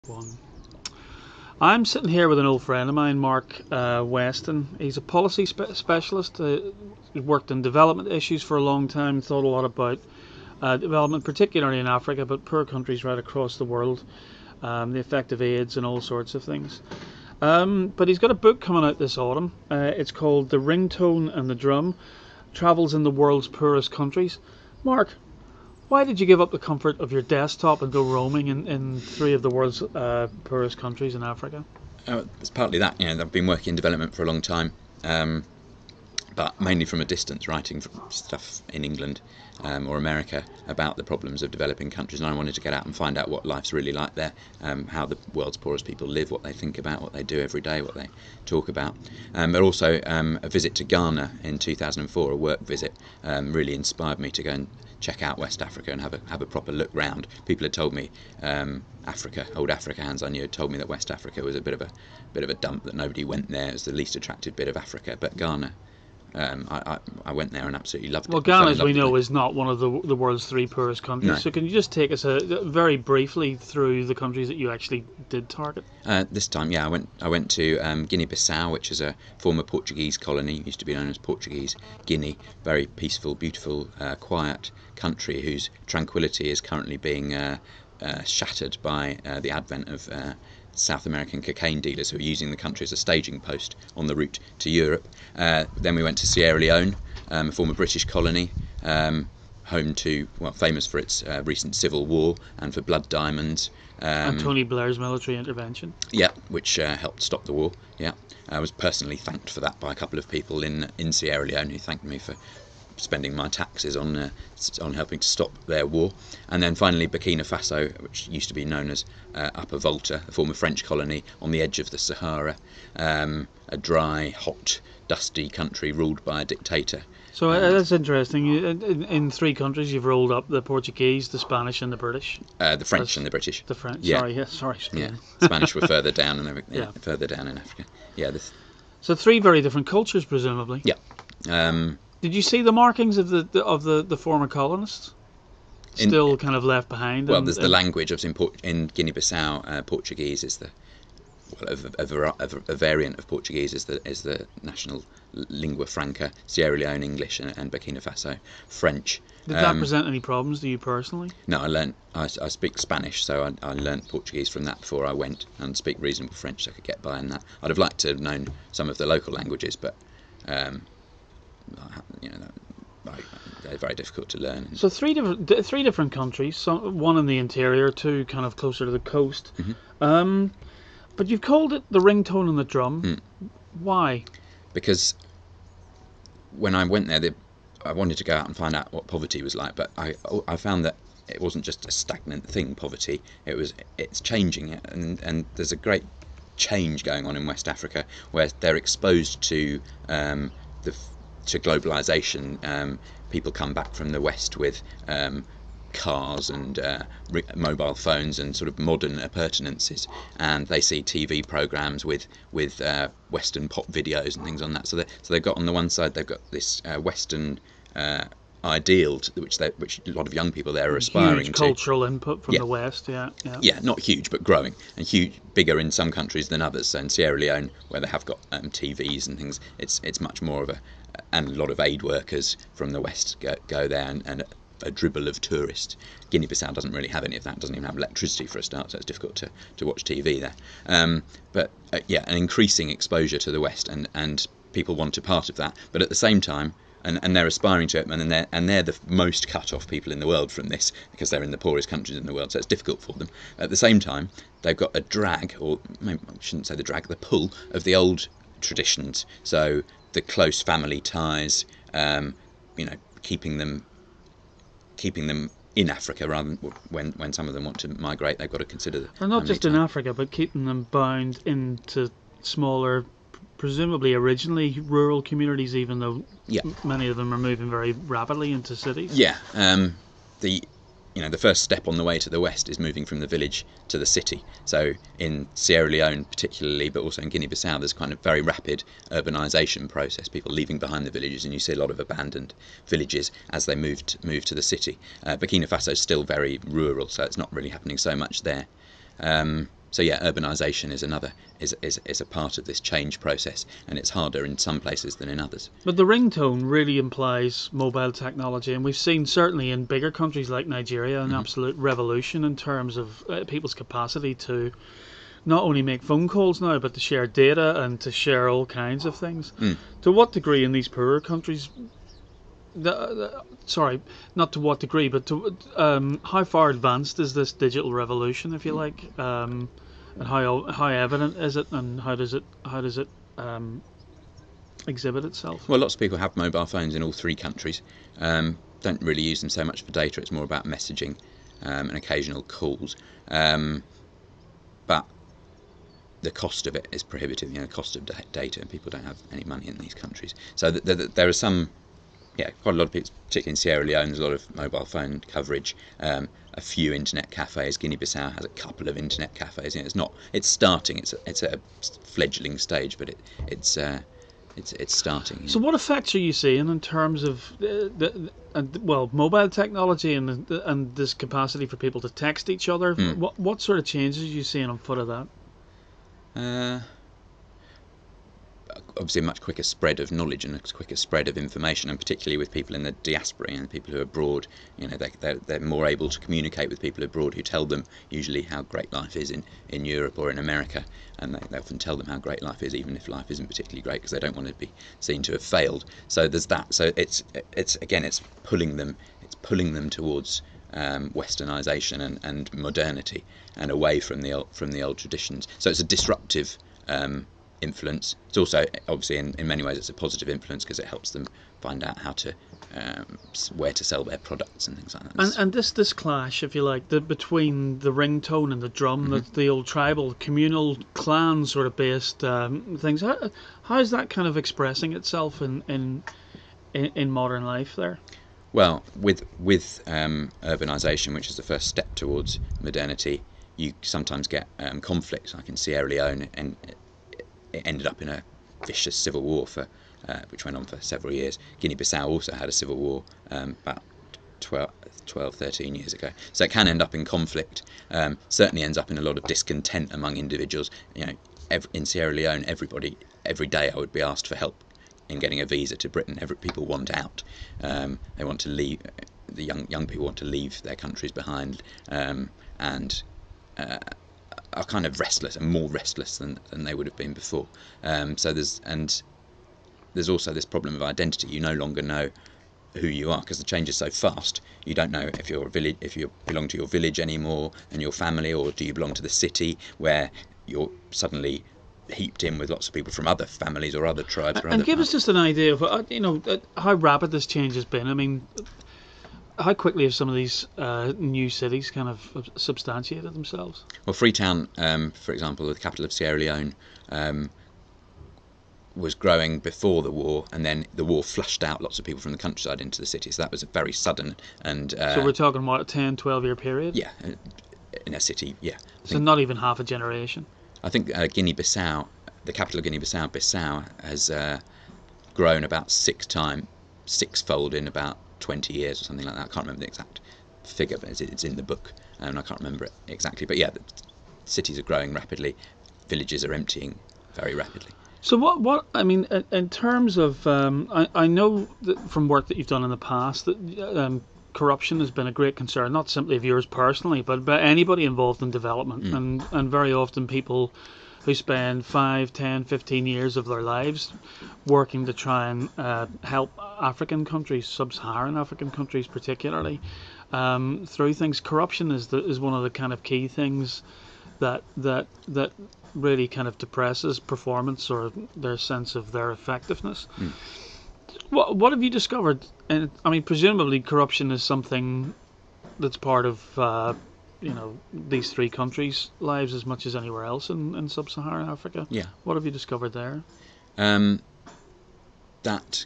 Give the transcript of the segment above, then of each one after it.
One. I'm sitting here with an old friend of mine, Mark Weston. He's a policy specialist. He's worked in development issues for a long time, thought a lot about development, particularly in Africa, but poor countries right across the world, the effect of AIDS and all sorts of things. But he's got a book coming out this autumn. It's called The Ringtone and the Drum, Travels in the World's Poorest Countries. Mark, why did you give up the comfort of your desktop and go roaming in three of the world's poorest countries in Africa? It's partly that. I've been working in development for a long time, but mainly from a distance, writing stuff in England or America about the problems of developing countries, and I wanted to get out and find out what life's really like there, how the world's poorest people live, what they think about, what they do every day, what they talk about. But also a visit to Ghana in 2004, a work visit, really inspired me to go and check out West Africa and have a proper look round. People had told me old Africa hands I knew had told me that West Africa was a bit of a dump, that nobody went there. It was the least attractive bit of Africa. But Ghana, I went there and absolutely loved it. Well, Ghana, as we know, is not one of the world's three poorest countries. No. So can you just take us very briefly through the countries that you actually did target? This time, yeah, I went to Guinea-Bissau, which is a former Portuguese colony. It used to be known as Portuguese Guinea. Very peaceful, beautiful, quiet country whose tranquility is currently being shattered by the advent of South American cocaine dealers who are using the country as a staging post on the route to Europe. Then we went to Sierra Leone, a former British colony, home to, famous for its recent civil war and for blood diamonds. And Tony Blair's military intervention. Yeah, which helped stop the war. Yeah, I was personally thanked for that by a couple of people in Sierra Leone who thanked me for spending my taxes on helping to stop their war. And then finally Burkina Faso, which used to be known as Upper Volta, a former French colony on the edge of the Sahara, a dry, hot, dusty country ruled by a dictator. So that's interesting. In three countries you've rolled up the Portuguese, the Spanish and the British. The French and the British. The French, yeah. sorry. Yeah, Spanish were further down and further down in Africa. Yeah. So three very different cultures, presumably. Yeah. Did you see the markings of the former colonists still kind of left behind? Well, there's the language of in Guinea-Bissau. Portuguese is a variant of Portuguese is the national lingua franca. Sierra Leone English and Burkina Faso French. Did that present any problems to you personally? No, I speak Spanish, so I learnt Portuguese from that before I went, and speak reasonable French, so I could get by in that. I'd have liked to have known some of the local languages, but they're very difficult to learn. So three different countries, one in the interior, two kind of closer to the coast. Mm-hmm. But you've called it The Ringtone and the Drum. Mm. Why? Because when I went there, I wanted to go out and find out what poverty was like, but I found that it wasn't just a stagnant thing, poverty. It's changing, and there's a great change going on in West Africa where they're exposed to globalization. People come back from the West with cars and mobile phones and sort of modern appurtenances, and they see TV programs with Western pop videos and things on that. So they've got, on the one side, they've got this Western ideal which a lot of young people there are aspiring to. Huge cultural input from the West, yeah. Yeah, not huge, but growing, and bigger in some countries than others. So in Sierra Leone, where they have got TVs and things, it's much more of and a lot of aid workers from the West go there, and a dribble of tourists. Guinea-Bissau doesn't really have any of that, doesn't even have electricity for a start, so it's difficult to watch TV there. But an increasing exposure to the West, and people want a part of that, but at the same time, and they're aspiring to it, and they're the most cut-off people in the world from this, because they're in the poorest countries in the world, so it's difficult for them. At the same time, they've got a drag, or maybe I shouldn't say the drag, the pull of the old traditions, so the close family ties, keeping them in Africa rather than when some of them want to migrate, they've got to consider. And not just in Africa, but keeping them bound into smaller, presumably originally rural communities, even though many of them are moving very rapidly into cities. Yeah, the first step on the way to the West is moving from the village to the city. So in Sierra Leone particularly, but also in Guinea-Bissau, there's kind of very rapid urbanisation process, people leaving behind the villages, and you see a lot of abandoned villages as they move to the city. Burkina Faso is still very rural, so it's not really happening so much there. So yeah, urbanisation is another is a part of this change process, and it's harder in some places than in others. But the ringtone really implies mobile technology, and we've seen certainly in bigger countries like Nigeria an absolute revolution in terms of people's capacity to not only make phone calls now, but to share data and to share all kinds of things. To what degree in these poorer countries? Sorry, not to what degree, but to how far advanced is this digital revolution, if you like, and how evident is it, and how does it exhibit itself? Well, lots of people have mobile phones in all three countries. Don't really use them so much for data. It's more about messaging and occasional calls. But the cost of it is prohibitive. The cost of data, and people don't have any money in these countries. So there are some, quite a lot of people, particularly in Sierra Leone, there's a lot of mobile phone coverage. A few internet cafes. Guinea-Bissau has a couple of internet cafes. It's starting. It's a fledgling stage, but it's starting. So what effects are you seeing in terms of mobile technology and this capacity for people to text each other? What sort of changes are you seeing on foot of that? Obviously a much quicker spread of knowledge and a quicker spread of information, and particularly with people in the diaspora and people who are abroad, they're more able to communicate with people abroad who tell them usually how great life is in Europe or in America, and they often tell them how great life is, even if life isn't particularly great, because they don't want to be seen to have failed. So there's that. So it's pulling them towards Westernisation and modernity, and away from the old traditions. So it's a disruptive influence. It's also obviously in many ways it's a positive influence, because it helps them find out how to where to sell their products and things like that. And this clash, if you like, between the ringtone and the drum, the old tribal, communal, clan sort of based things. How is that kind of expressing itself in modern life there? Well, with urbanisation, which is the first step towards modernity, you sometimes get conflict, like in Sierra Leone, and it ended up in a vicious civil war which went on for several years. Guinea-Bissau also had a civil war about 12, 13 years ago. So it can end up in conflict. Certainly ends up in a lot of discontent among individuals. In Sierra Leone, every day I would be asked for help in getting a visa to Britain. People want out. They want to leave. The young people want to leave their countries behind, and are kind of restless, and more restless than they would have been before. So there's also this problem of identity. You no longer know who you are, because the change is so fast. You don't know if you belong to your village anymore and your family, or do you belong to the city, where you're suddenly heaped in with lots of people from other families or other tribes. And give us just an idea of how rapid this change has been. I mean, how quickly have some of these new cities kind of substantiated themselves? Well, Freetown, for example, the capital of Sierra Leone, was growing before the war, and then the war flushed out lots of people from the countryside into the city. So that was a very sudden and... so we're talking, what, a 10, 12-year period? Yeah, in a city, yeah. So not even half a generation? I think Guinea-Bissau, the capital of Guinea-Bissau, Bissau, has grown about sixfold in about 20 years or something like that. I can't remember the exact figure, but it's in the book, and I can't remember it exactly. But yeah, the cities are growing rapidly, villages are emptying very rapidly. So what I mean, in terms of, I know that from work that you've done in the past that corruption has been a great concern, not simply of yours personally, but by anybody involved in development, and very often people who spend 5, 10, 15 years of their lives working to try and help African countries, sub-Saharan African countries particularly, through things. Corruption is one of the kind of key things that really kind of depresses performance or their sense of their effectiveness. What have you discovered? And I mean, presumably corruption is something that's part of these three countries' lives as much as anywhere else in sub-Saharan Africa. Yeah. What have you discovered there? That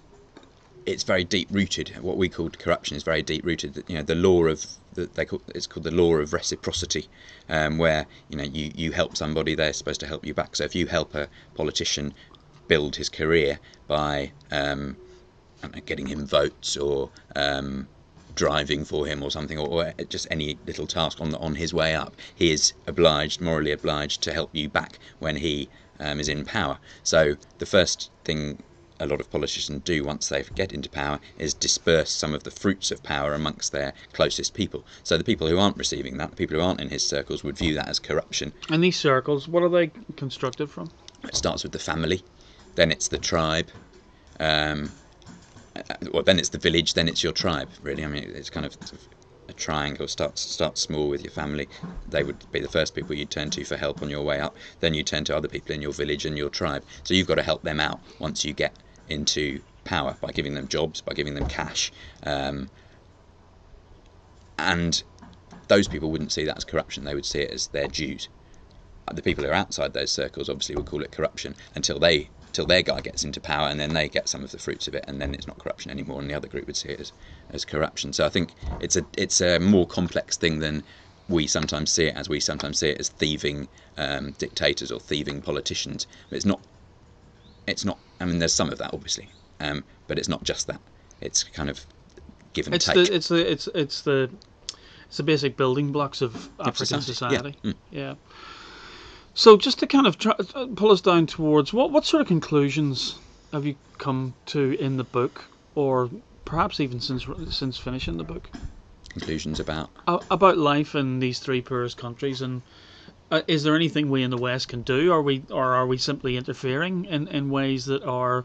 it's very deep rooted. What we call corruption is very deep rooted. The law of it's called the law of reciprocity, where you help somebody, they're supposed to help you back. So if you help a politician build his career by getting him votes or driving for him or something, or just any little task on his way up, he is obliged, morally obliged, to help you back when he is in power. So the first thing a lot of politicians do once they get into power is disperse some of the fruits of power amongst their closest people. So the people who aren't receiving that, the people who aren't in his circles, would view that as corruption. And these circles, what are they constructed from? It starts with the family, then it's the tribe, well, then it's the village, then it's your tribe, really. I mean, it's kind of a triangle. Start small with your family. They would be the first people you'd turn to for help on your way up. Then you turn to other people in your village and your tribe. So you've got to help them out once you get into power, by giving them jobs, by giving them cash. And those people wouldn't see that as corruption. They would see it as their dues. The people who are outside those circles obviously would call it corruption until their guy gets into power, and then they get some of the fruits of it, and then it's not corruption anymore, and the other group would see it as corruption. So I think it's a more complex thing than we sometimes see it as. We sometimes see it as thieving dictators or thieving politicians. But it's not. I mean, there's some of that obviously, but it's not just that. It's kind of give and take. It's the basic building blocks of African society. Yeah. Yeah. So just to kind of pull us down towards what sort of conclusions have you come to in the book, or perhaps even since finishing the book? Conclusions about life in these three poorest countries, and is there anything we in the West can do? Are we simply interfering in ways that are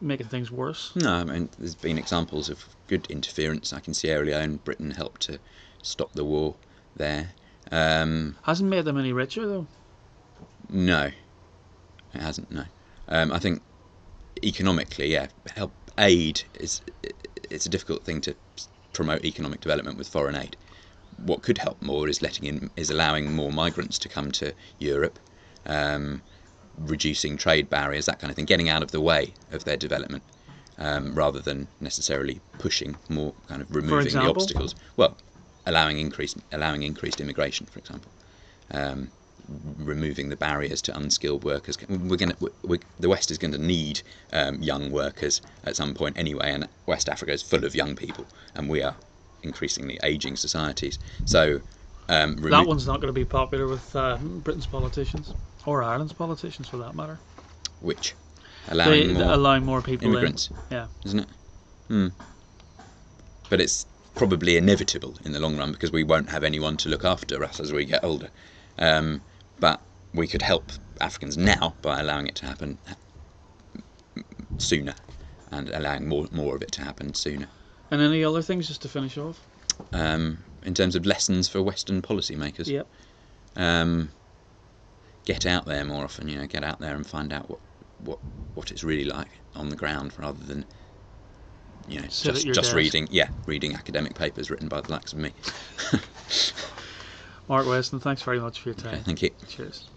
making things worse? No, I mean, there's been examples of good interference. Like in Sierra Leone, Britain helped to stop the war there. Hasn't made them any richer though. No, it hasn't. No, I think economically, yeah, aid it's a difficult thing to promote economic development with foreign aid. What could help more is allowing more migrants to come to Europe, reducing trade barriers, that kind of thing, getting out of the way of their development, rather than necessarily pushing more, kind of removing the obstacles. Well, allowing increased immigration, for example, removing the barriers to unskilled workers. The West is going to need young workers at some point anyway, and West Africa is full of young people, and we are increasingly ageing societies. So that one's not going to be popular with Britain's politicians, or Ireland's politicians for that matter. Which allowing more people immigrants, yeah, isn't it? But it's probably inevitable in the long run, because we won't have anyone to look after us as we get older. But we could help Africans now by allowing it to happen sooner, and allowing more of it to happen sooner. And any other things, just to finish off? In terms of lessons for Western policymakers, yep. Get out there more often. Get out there and find out what it's really like on the ground, rather than just reading academic papers written by the likes of me. Mark Weston, thanks very much for your time. Okay, thank you. Cheers.